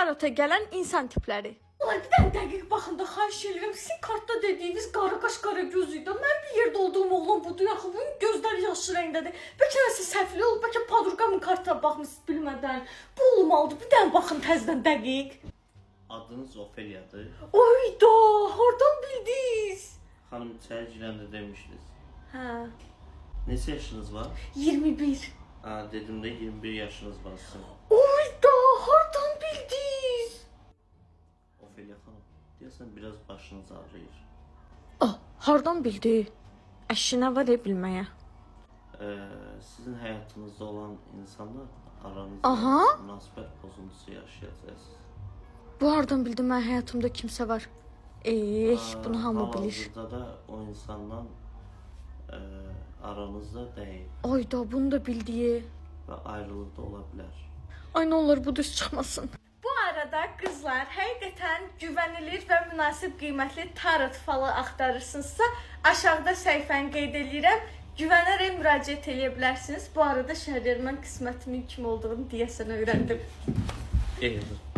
tarota gələn insan tipləri. Ulan bir dənə dəqiq baxın da xahiş edirəm. Sizin kartda dediyiniz qara qaş, qara göz idi. Mən bir yerdə olduğum oğlan budur. Yaxı bunun gözləri yaşlı rəngdədir. Bəlkə nəsə səhvli olub, bəlkə padruqamın kartına baxmısınız bilmədən. Bu olmalıdır. Bir dənə baxın təzədən dəqiq. Adınız Ofeliyadır. Oyda, hardan bildiniz? Xanım içəri girəndə demişdiniz. Hə, Neçə yaşınız var? 21. Dedim də 21 yaşınız var sizin. Oyda, hardan bildiniz? Ofeliya xanım, deyəsən biraz başınız ağrıyır. Hardan bildi? Əşinə var bilməyə. Sizin həyatınızda olan insanlar aranızda Aha. münasibət pozuntusu yaşayacaqsınız. Bu hardan bildi mən həyatımda kimsə var? Bunu hamı bilir. Hal-hazırda da o insandan aranızda deyil Ayda bunu da bildiyi. və ayrılıq da ola bilər. Ay nə olur bu düz çıxmasın. Bu arada qızlar həqiqətən güvənilir və münasib qiymətli tarot falı axtarırsınızsa, aşağıda səhifəni qeyd edirəm. Güvənərək müraciət edə bilərsiniz. Bu arada Şəhərlər mən qismətimin kim olduğunu deyəsən öyrəndim. Eyvallah.